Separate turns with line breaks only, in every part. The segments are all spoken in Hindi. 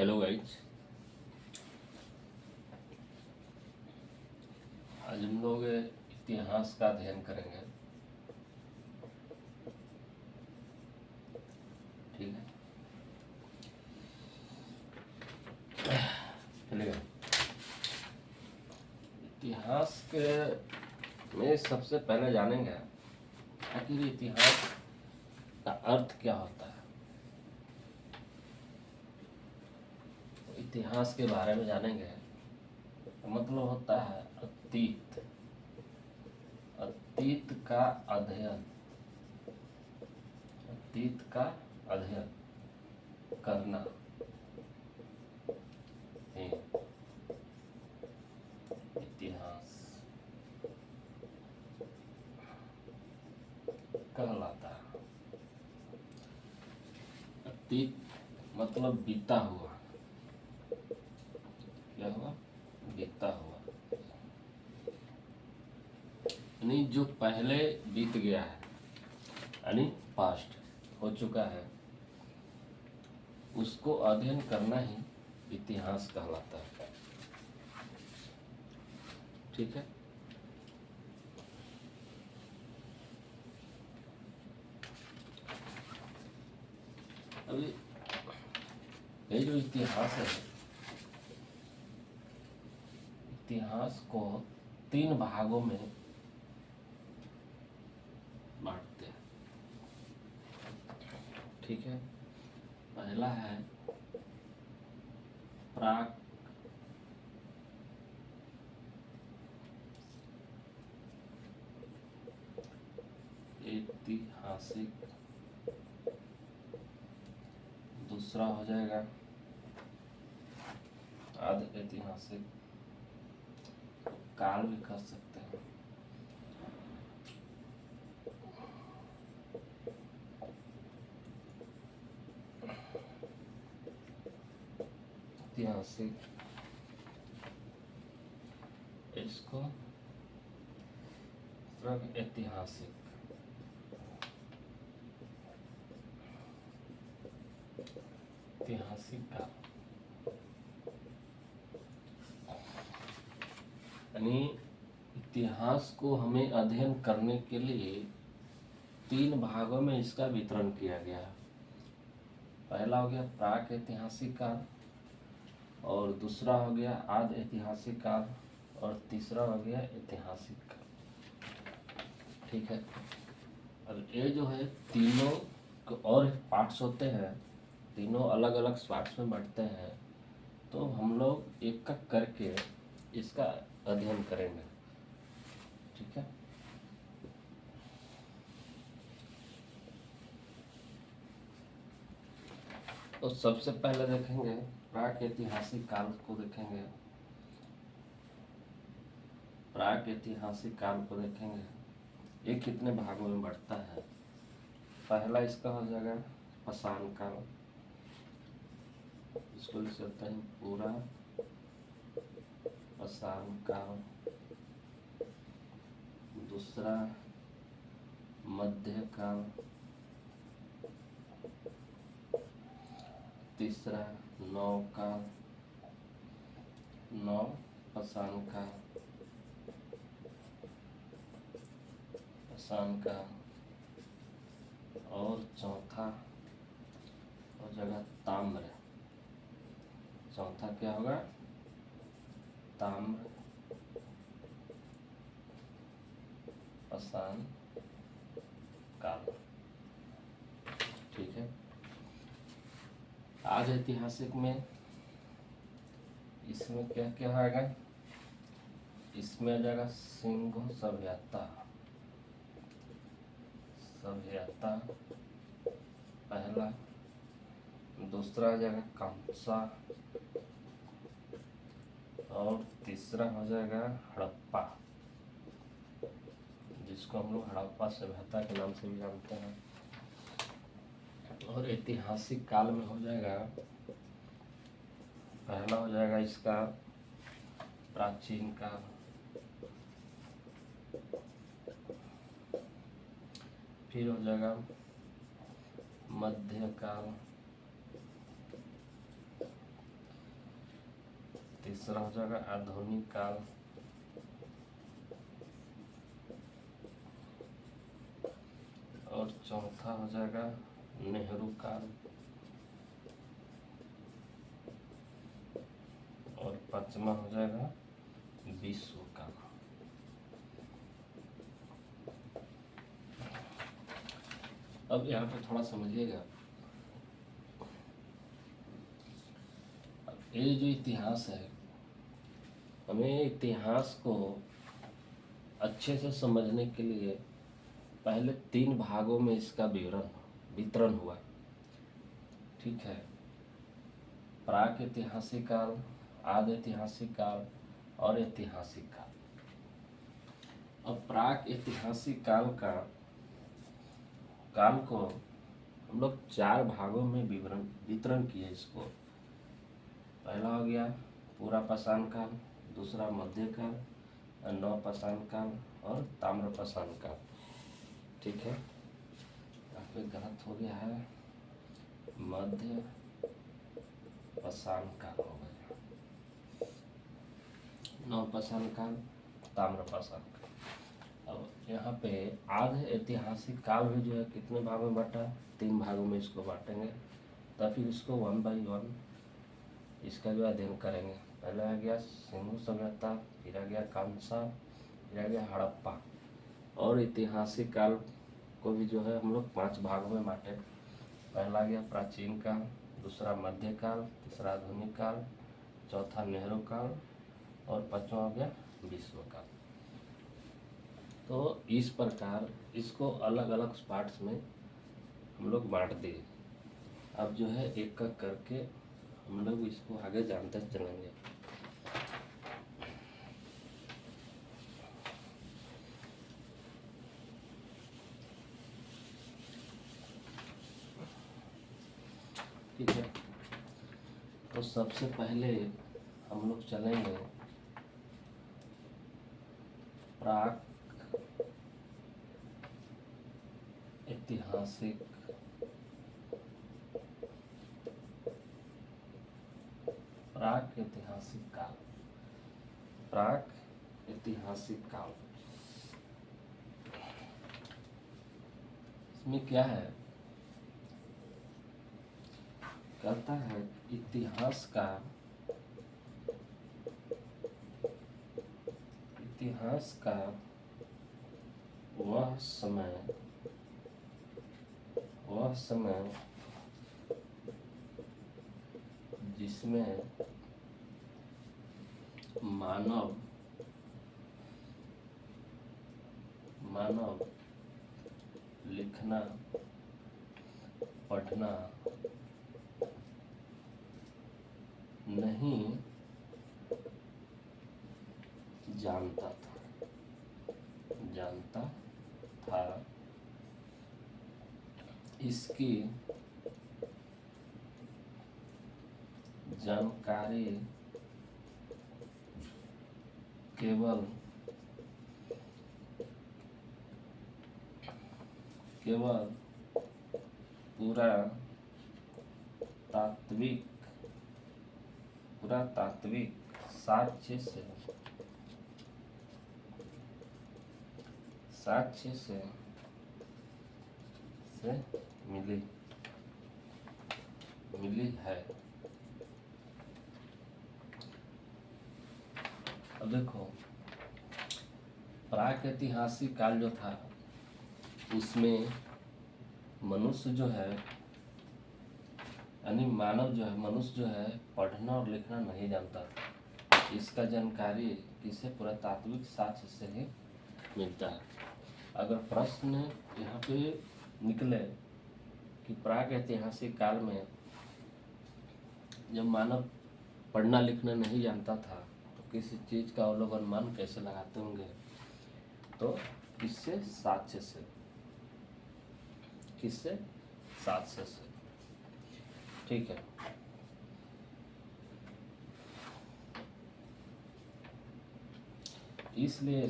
Hello guys. आज हम लोग इतिहास का अध्ययन करेंगे। ठीक है, चलिए। इतिहास के में सबसे पहले जानेंगे आखिर इतिहास का अर्थ क्या होता है। इतिहास के बारे में जानेंगे तो मतलब होता है अतीत, अतीत का अध्ययन, अतीत का अध्ययन करना ही इतिहास कहलाता है। अतीत मतलब बीता हुआ, क्या हुआ? बीता हुआ, यानी जो पहले बीत गया है, यानी पास्ट हो चुका है, उसको अध्ययन करना ही इतिहास कहलाता है। ठीक है, अभी ये जो इतिहास है, इतिहास को 3 भागों में बांटते हैं। ठीक है, पहला है प्राक ऐतिहासिक, दूसरा हो जाएगा आध ऐतिहासिक, काल भी कर सकते हैं। ऐतिहासिक, इसको ऐतिहासिक, ऐतिहासिक काल, यानी इतिहास को हमें अध्ययन करने के लिए 3 भागों में इसका वितरण किया गया है। पहला हो गया प्राक ऐतिहासिक काल, और दूसरा हो गया आद ऐतिहासिक काल, और तीसरा हो गया ऐतिहासिक काल। ठीक है, और ये जो है तीनों और पार्ट्स होते हैं, तीनों अलग अलग पार्ट्स में बांटते हैं। तो हम लोग एक का करके इसका अध्ययन करेंगे। ठीक है, तो सबसे पहले देखेंगे प्राक ऐतिहासिक काल को देखेंगे। प्राक ऐतिहासिक काल को देखेंगे, ये कितने भागों में बढ़ता है। पहला इसका हो जाएगा पाषाण काल, इसको लिख सकते हैं पूरा पाषाण काल। दूसरा मध्य काल, तीसरा नव काल, नव पाषाण काल, पाषाण काल, और चौथा हो जाएगा ताम्र। चौथा क्या होगा? ताम्र पाषाण काल। ठीक है, आज ऐतिहासिक में इसमें क्या क्या आएगा? इसमें आ जाएगा सिंधु सभ्यता, सभ्यता पहला। दूसरा आ जाएगा कांसा, और तीसरा हो जाएगा हड़प्पा, जिसको हम लोग हड़प्पा सभ्यता के नाम से भी जानते हैं। और ऐतिहासिक काल में हो जाएगा, पहला हो जाएगा इसका प्राचीन काल, फिर हो जाएगा मध्य काल, तीसरा हो जाएगा आधुनिक काल, और चौथा हो जाएगा नेहरू काल, और पांचवा हो जाएगा विश्व काल। अब यहाँ पे थोड़ा समझिएगा, ये जो इतिहास है, हमें इतिहास को अच्छे से समझने के लिए पहले 3 भागों में इसका वितरण हुआ। ठीक है, प्राक ऐतिहासिक काल, आदि ऐतिहासिक काल और ऐतिहासिक काल। अब प्राक ऐतिहासिक काल को हम लोग 4 भागों में वितरण किए इसको। पहला हो गया पूरा पाषाण काल, दूसरा मध्य काल, नवपाषाण काल और ताम्रपाषाण काल। ठीक है, यहाँ पे गलत हो गया है, मध्य पाषाण काल हो गया, नवपाषाण काल, ताम्रपाषाण काल। अब यहाँ पे आधे ऐतिहासिक काल भी जो है कितने भागों में बांटा, 3 भागों में इसको बांटेंगे। तब फिर इसको 1 by 1 इसका जो अध्ययन करेंगे। पहले आ गया सिंधु सभ्यता, फिर आ गया कांसा, फिर आ गया हड़प्पा। और ऐतिहासिक काल को भी जो है हम लोग 5 भागों में बांटे। पहला आ गया प्राचीन काल, दूसरा मध्य काल, तीसरा आधुनिक काल, चौथा नेहरू काल और पांचवा हो गया विश्व काल। तो इस प्रकार इसको अलग अलग पार्ट्स में हम लोग बांट दिए। अब जो है एक एक करके हम लोग इसको आगे जानते चलेंगे। ठीक है, तो सबसे पहले हम लोग चलेंगे प्राक ऐतिहासिक काल। प्राक ऐतिहासिक काल इसमें क्या है, कहता है इतिहास का वह समय जिसमें मानव लिखना पढ़ना नहीं जानता था, इसकी जानकारी केवल पुरातात्विक साक्ष्य से मिली है। अब देखो, प्राक ऐतिहासिक काल जो था उसमें मनुष्य जो है यानी मनुष्य जो है पढ़ना और लिखना नहीं जानता था। इसका जानकारी किसे पुरातात्विक साक्ष्य से ही मिलता है। अगर प्रश्न यहाँ पे निकले कि प्राक ऐतिहासिक काल में जब मानव पढ़ना लिखना नहीं जानता था तो किसी चीज़ का लोग अनुमान कैसे लगाते होंगे, तो किससे साक्ष्य से। ठीक है, इसलिए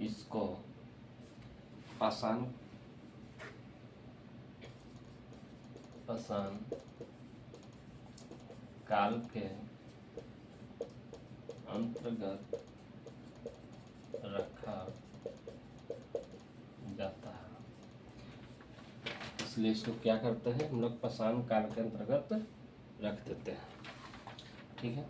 इसको पाषाण पाषाण काल के अंतर्गत रखा जाता है। इसलिए इसको क्या करते हैं हम लोग, पाषाण काल के अंतर्गत रख देते हैं। ठीक है।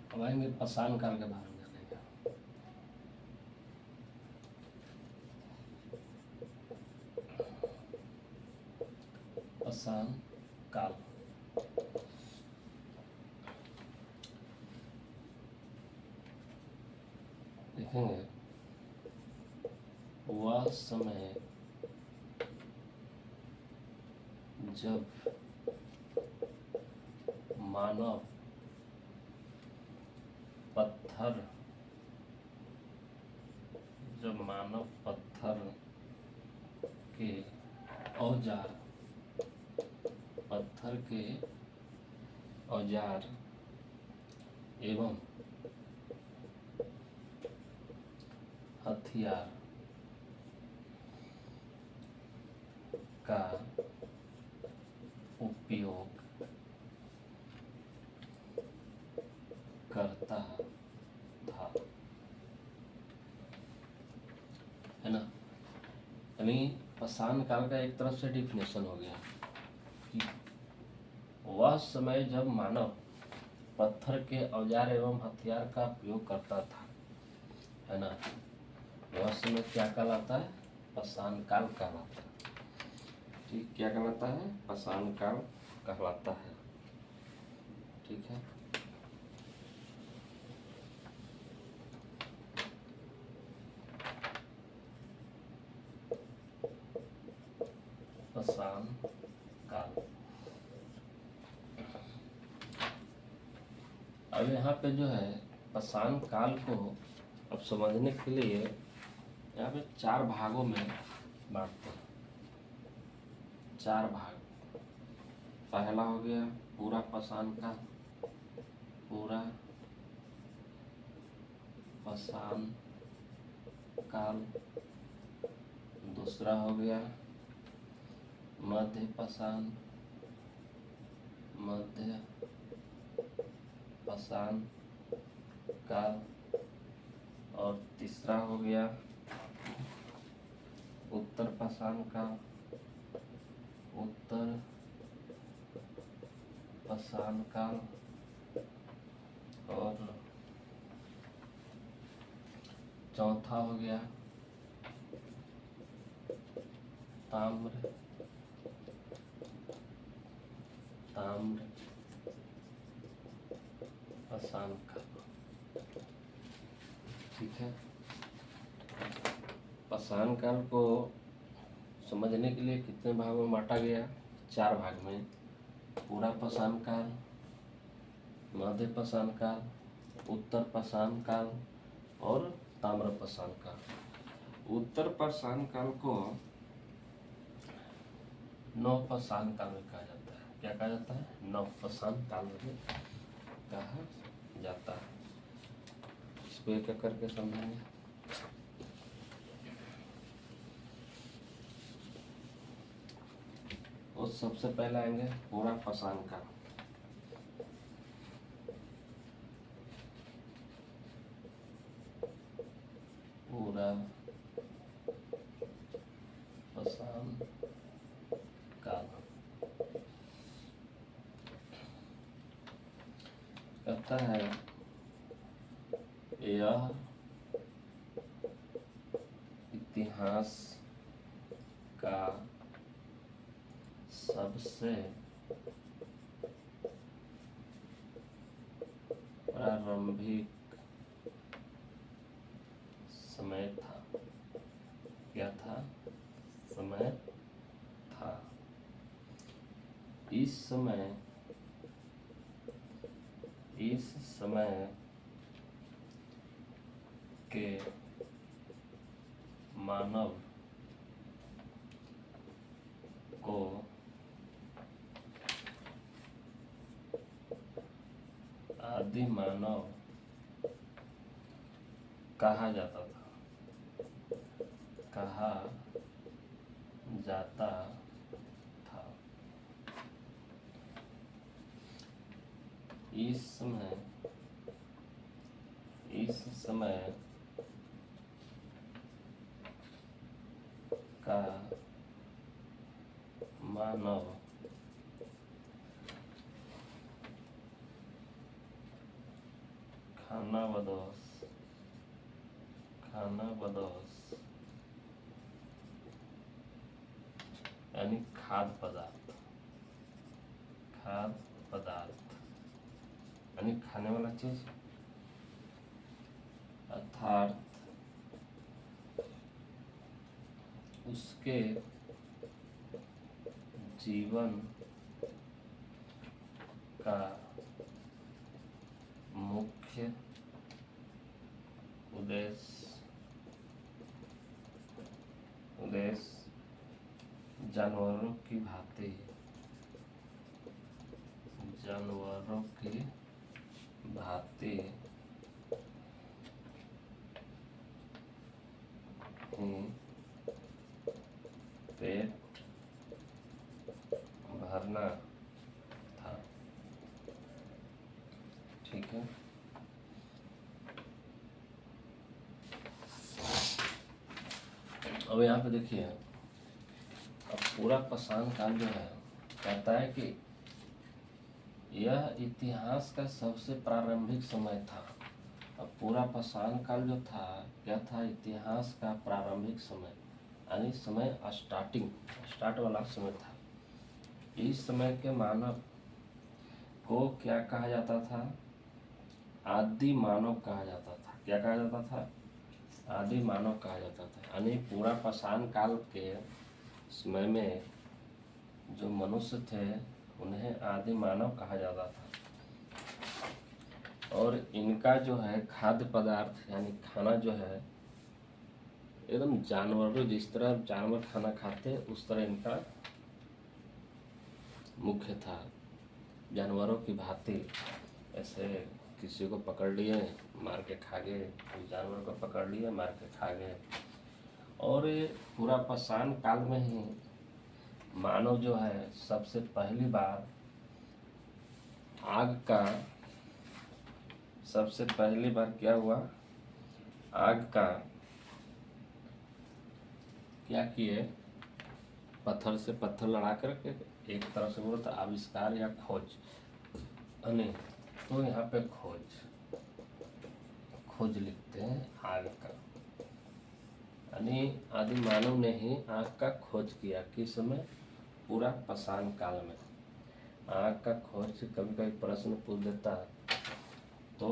अब आएंगे पाषाण काल के बारे में जानेंगे। पाषाण काल देखेंगे, वह समय जब मानव पत्थर के औजार एवं हथियार का उपयोग करता था, है ना। यानी पाषाण काल का एक तरफ से डिफिनेशन हो गया कि वह समय जब मानव पत्थर के औजार एवं हथियार का उपयोग करता था, है ना। वह समय क्या कहलाता है, पाषाण काल कहलाता है। ठीक, क्या कहलाता है, पाषाण काल कहलाता है। ठीक है। पाषाण काल। अब यहाँ पे जो है पाषाण काल को अब समझने के लिए यहाँ पे 4 भागों में बांटते हैं। 4 भाग। पहला हो गया पूरा पाषाण काल, पूरा पाषाण काल। दूसरा हो गया मध्य पाषाण काल। और तीसरा हो गया उत्तर पाषाण काल। और चौथा हो गया ताम्र पाषाण काल। ठीक है। पाषाण काल को समझने के लिए कितने भागों में बांटा गया, 4 भाग में। पूरा पाषाण काल, मध्य पाषाण काल, उत्तर पाषाण काल और ताम्र पाषाण काल। उत्तर पाषाण काल को नव पाषाण काल में कहा जाता है। क्या कहा जाता है, नव पाषाण काल में कहा जाता है। इसको एक एक करके समझेंगे। और सबसे पहले आएंगे पूरा पाषाण काल। पूरा पाषाण काल कहता है यह इतिहास का सबसे प्रारंभिक समय था। क्या था, समय था। इस समय के मानव को आदि मानव कहा जाता था, कहा जाता था। इस समय का मानव खानाबदोश यानी खाद्य पदार्थ यानी खाने वाला चीज, अर्थात उसके जीवन का मुख्य उद्देश्य जानवरों की भांति ही पेट भरना था। ठीक है। अब यहाँ पे देखिए, अब पूरा पाषाण काल जो है कहता है कि यह इतिहास का सबसे प्रारंभिक समय था। अब पूरा पाषाण काल जो था क्या था? इतिहास का प्रारंभिक समय, यानी समय स्टार्ट वाला समय था। इस समय के मानव को क्या कहा जाता था? आदि मानव कहा जाता था। क्या कहा जाता था? आदि मानव कहा जाता था। यानी पूरा पाषाण काल के समय में जो मनुष्य थे उन्हें आदि मानव कहा जाता था। और इनका जो है खाद्य पदार्थ यानी खाना जो है एकदम जानवरों, जिस तरह जानवर खाना खाते उस तरह इनका मुख्य था। जानवरों की भांति, ऐसे किसी को पकड़ लिए मार के खा गए, किसी जानवर को पकड़ लिए मार के खा गए। और ये पूरा पाषाण काल में ही मानव जो है सबसे पहली बार क्या हुआ? आग का क्या किए? पत्थर से पत्थर लड़ा करके एक तरह से बोलता आविष्कार या खोज, तो यहाँ पे खोज लिखते हैं आग का। यानी आदि मानव ने ही आग का खोज किया। किस समय? पूरा पाषाण काल में। आग का खोज कभी कभी प्रश्न पूछ देता तो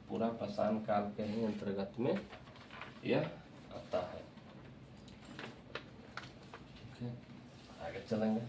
पूरा पाषाण काल के ही अंतर्गत में यह आता है। ठीक है, आगे चलेंगे।